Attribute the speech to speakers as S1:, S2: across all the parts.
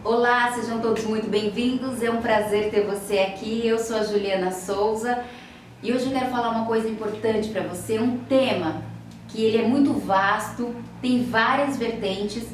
S1: Olá, sejam todos muito bem-vindos, é um prazer ter você aqui. Eu sou a Juliana Souza e hoje eu quero falar uma coisa importante para você, um tema que ele é muito vasto, tem várias vertentes,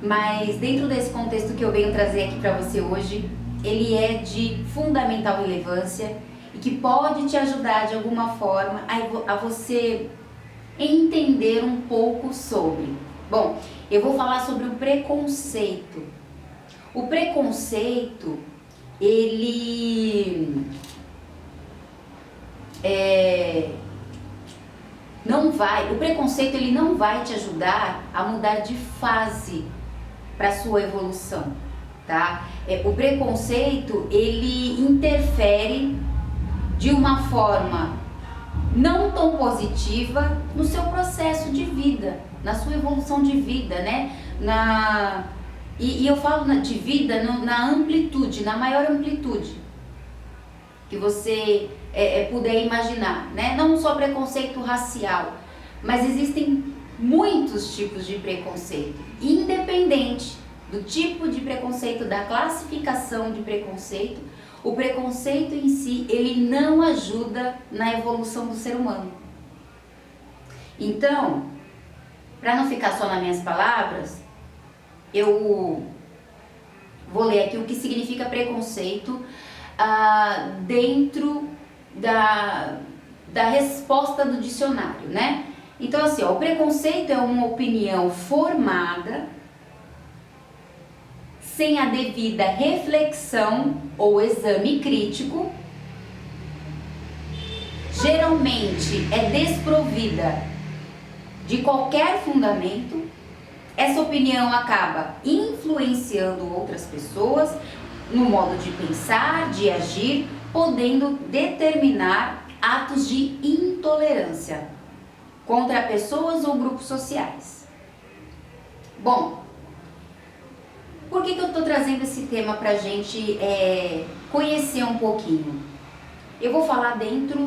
S1: mas dentro desse contexto que eu venho trazer aqui para você hoje, ele é de fundamental relevância e que pode te ajudar de alguma forma a você entender um pouco sobre. Bom, eu vou falar sobre o preconceito. O preconceito, ele o preconceito ele não vai te ajudar a mudar de fase para sua evolução, tá? O preconceito, ele interfere de uma forma não tão positiva no seu processo de vida, na sua evolução de vida, né? E eu falo de vida na amplitude, na maior amplitude que você puder imaginar, né? Não só preconceito racial, mas existem muitos tipos de preconceito, independente do tipo de preconceito, da classificação de preconceito. O preconceito em si, ele não ajuda na evolução do ser humano. Então, para não ficar só nas minhas palavras, eu vou ler aqui o que significa preconceito dentro da resposta do dicionário, né? Então, assim, o preconceito é uma opinião formada sem a devida reflexão ou exame crítico, geralmente é desprovida de qualquer fundamento. Essa opinião acaba influenciando outras pessoas no modo de pensar, de agir, podendo determinar atos de intolerância contra pessoas ou grupos sociais. Bom, por que eu estou trazendo esse tema para a gente conhecer um pouquinho? Eu vou falar dentro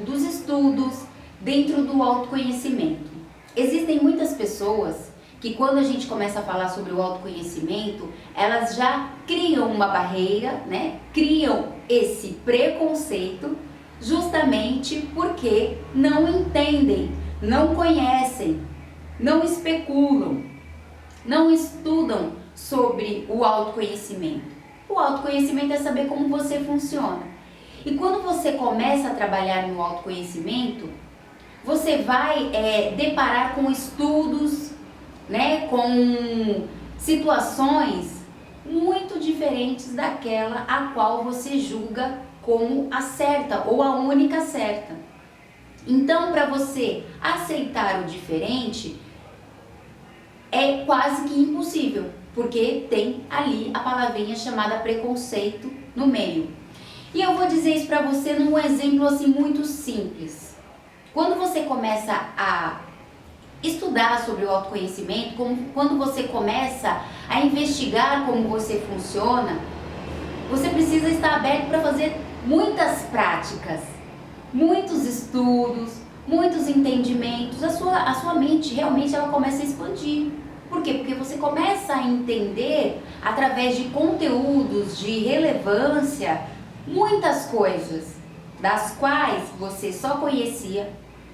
S1: dos estudos, dentro do autoconhecimento. Existem muitas pessoas que quando a gente começa a falar sobre o autoconhecimento, elas já criam uma barreira, né? Criam esse preconceito justamente porque não entendem, não conhecem, não especulam, não estudam sobre o autoconhecimento. O autoconhecimento é saber como você funciona. E quando você começa a trabalhar no autoconhecimento, você vai deparar com estudos, né, com situações muito diferentes daquela a qual você julga como a certa ou a única certa. Então, para você aceitar o diferente, é quase que impossível, porque tem ali a palavrinha chamada preconceito no meio. E eu vou dizer isso para você num exemplo assim muito simples. Quando você começa a estudar sobre o autoconhecimento, quando você começa a investigar como você funciona, você precisa estar aberto para fazer muitas práticas, muitos estudos, muitos entendimentos. A sua mente realmente ela começa a expandir. Por quê? Porque você começa a entender através de conteúdos de relevância muitas coisas das quais você só conhecia,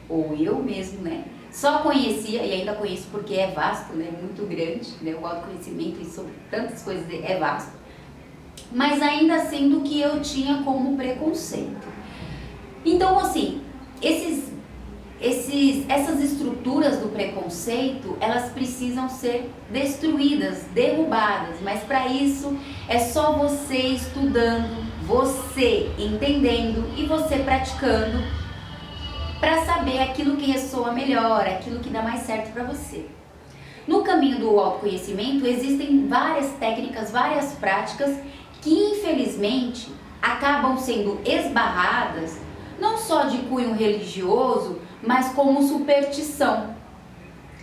S1: ou eu mesmo, né? Só conhecia, e ainda conheço porque é vasto, né? Muito grande, né? O autoconhecimento e sobre tantas coisas é vasto, mas ainda sendo que eu tinha como preconceito. Então, assim, essas estruturas do preconceito, elas precisam ser destruídas, derrubadas, mas para isso é só você estudando, você entendendo e você praticando para saber aquilo que ressoa melhor, aquilo que dá mais certo para você. No caminho do autoconhecimento existem várias técnicas, várias práticas que infelizmente acabam sendo esbarradas não só de cunho religioso, mas como superstição.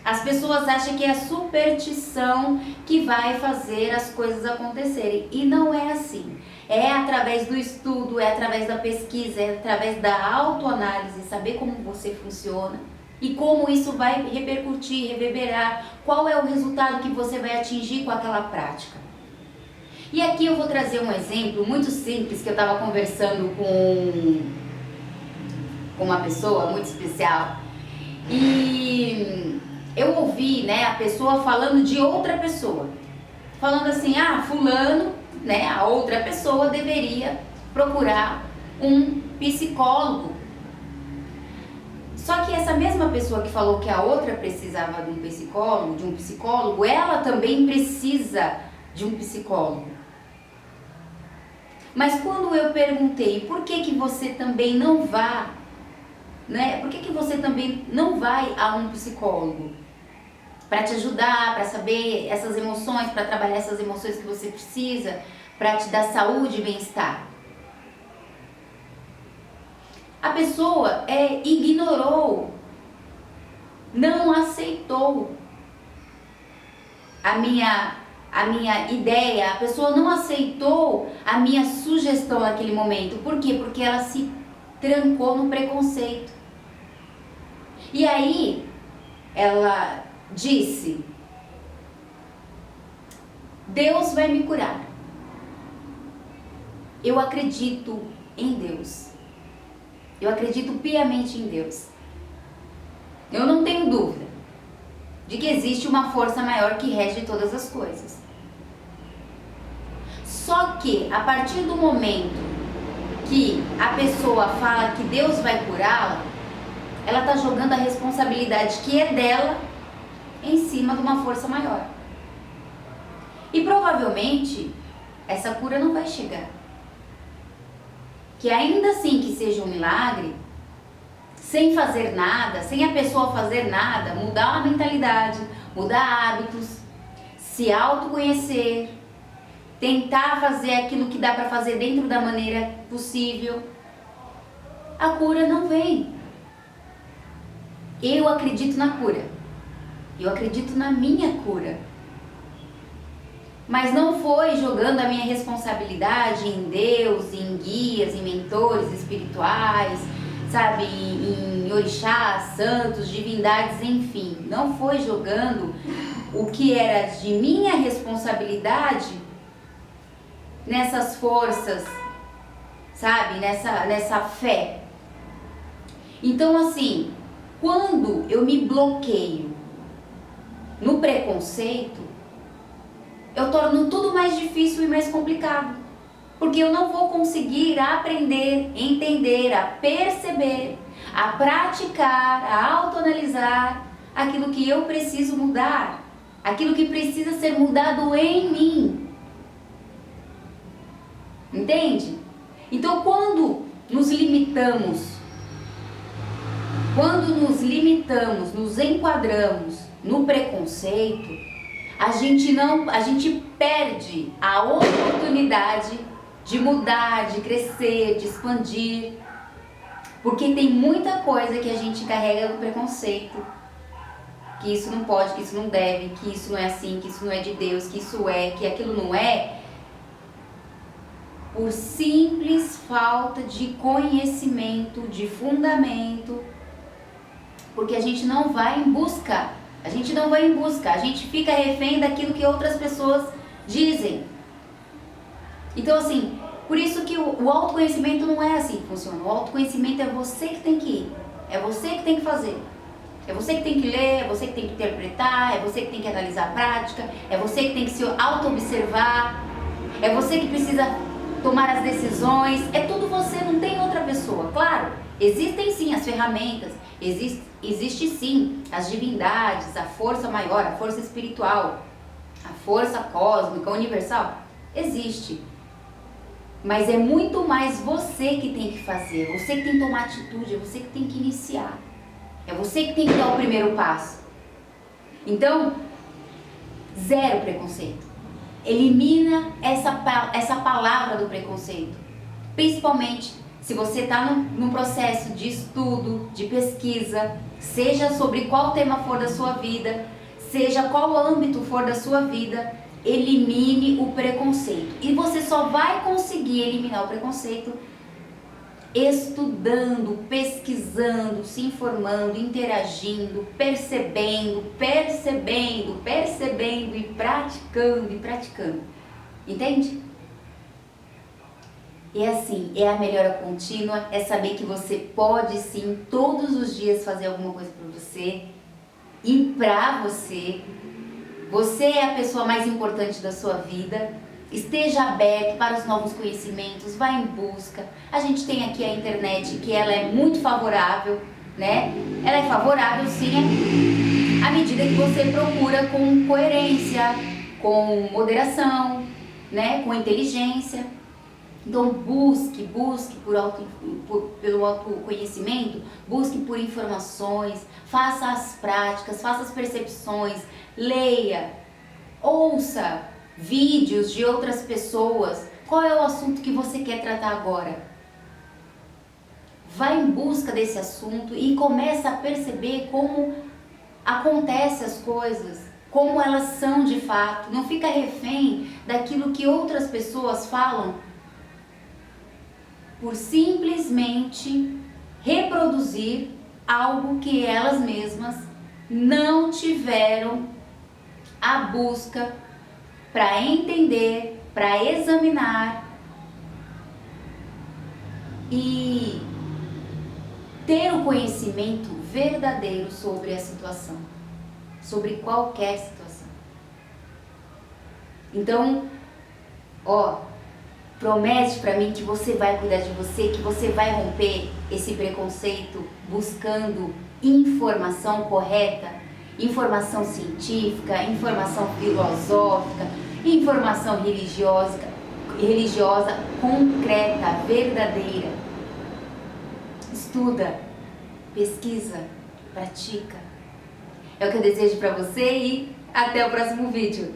S1: As pessoas acham que é a superstição que vai fazer as coisas acontecerem, e não é assim. É através do estudo, é através da pesquisa, é através da autoanálise, saber como você funciona e como isso vai repercutir, reverberar, qual é o resultado que você vai atingir com aquela prática. E aqui eu vou trazer um exemplo muito simples que eu estava conversando com uma pessoa muito especial e eu ouvi, né, a pessoa falando de outra pessoa, falando assim, fulano, né, a outra pessoa deveria procurar um psicólogo. Só que essa mesma pessoa que falou que a outra precisava de um psicólogo, ela também precisa de um psicólogo. Mas quando eu perguntei, por que que você também não vá, né? Por que você também não vai a um psicólogo? Para te ajudar, para saber essas emoções, para trabalhar essas emoções que você precisa, para te dar saúde e bem-estar. A pessoa ignorou, não aceitou a minha ideia, a pessoa não aceitou a minha sugestão naquele momento. Por quê? Porque ela se trancou no preconceito. E aí, ela disse, Deus vai me curar. Eu acredito em Deus. Eu acredito piamente em Deus. Eu não tenho dúvida de que existe uma força maior que rege todas as coisas. Só que, a partir do momento que a pessoa fala que Deus vai curá-la, ela está jogando a responsabilidade que é dela em cima de uma força maior. E provavelmente essa cura não vai chegar. Que ainda assim que seja um milagre, sem fazer nada, sem a pessoa fazer nada, mudar a mentalidade, mudar hábitos, se autoconhecer, tentar fazer aquilo que dá para fazer dentro da maneira possível, a cura não vem. Eu acredito na cura. Eu acredito na minha cura. Mas não foi jogando a minha responsabilidade em Deus, em guias, em mentores espirituais, sabe, em orixás, santos, divindades, enfim. Não foi jogando o que era de minha responsabilidade nessas forças, sabe, nessa fé. Então, assim, quando eu me bloqueio no preconceito, eu torno tudo mais difícil e mais complicado. Porque eu não vou conseguir aprender, entender, a perceber, a praticar, a autoanalisar aquilo que eu preciso mudar, aquilo que precisa ser mudado em mim. Entende? Então, quando nos limitamos, nos enquadramos no preconceito, a gente perde a oportunidade de mudar, de crescer, de expandir, porque tem muita coisa que a gente carrega no preconceito, que isso não pode, que isso não deve, que isso não é assim, que isso não é de Deus, que isso é, que aquilo não é, por simples falta de conhecimento, de fundamento, porque a gente não vai em busca, a gente fica refém daquilo que outras pessoas dizem. Então, assim, por isso que o autoconhecimento não é assim que funciona. O autoconhecimento é você que tem que ir, é você que tem que fazer, é você que tem que ler, é você que tem que interpretar, é você que tem que analisar a prática, é você que tem que se auto-observar, é você que precisa tomar as decisões, é tudo você, não tem outra pessoa. Claro, existem sim as ferramentas, existe sim as divindades, a força maior, a força espiritual, a força cósmica, universal, existe. Mas é muito mais você que tem que fazer, você que tem que tomar atitude, é você que tem que iniciar, é você que tem que dar o primeiro passo. Então, zero preconceito. Elimina essa palavra do preconceito, principalmente se você está num processo de estudo, de pesquisa, seja sobre qual tema for da sua vida, seja qual âmbito for da sua vida, elimine o preconceito. E você só vai conseguir eliminar o preconceito estudando, pesquisando, se informando, interagindo, percebendo e praticando. Entende? E assim, é a melhora contínua, é saber que você pode sim, todos os dias fazer alguma coisa por você e pra você. Você é a pessoa mais importante da sua vida. Esteja aberto para os novos conhecimentos, vá em busca. A gente tem aqui a internet, que ela é muito favorável, né? Ela é favorável sim, à medida que você procura com coerência, com moderação, né? Com inteligência. Então busque pelo autoconhecimento, busque por informações, faça as práticas, faça as percepções, leia, ouça vídeos de outras pessoas. Qual é o assunto que você quer tratar agora? Vá em busca desse assunto e começa a perceber como acontecem as coisas, como elas são de fato. Não fica refém daquilo que outras pessoas falam por simplesmente reproduzir algo que elas mesmas não tiveram a busca para entender, para examinar e ter o conhecimento verdadeiro sobre a situação, sobre qualquer situação. Então, promete pra mim que você vai cuidar de você, que você vai romper esse preconceito buscando informação correta, informação científica, informação filosófica, informação religiosa, concreta, verdadeira. Estuda, pesquisa, pratica. É o que eu desejo pra você e até o próximo vídeo.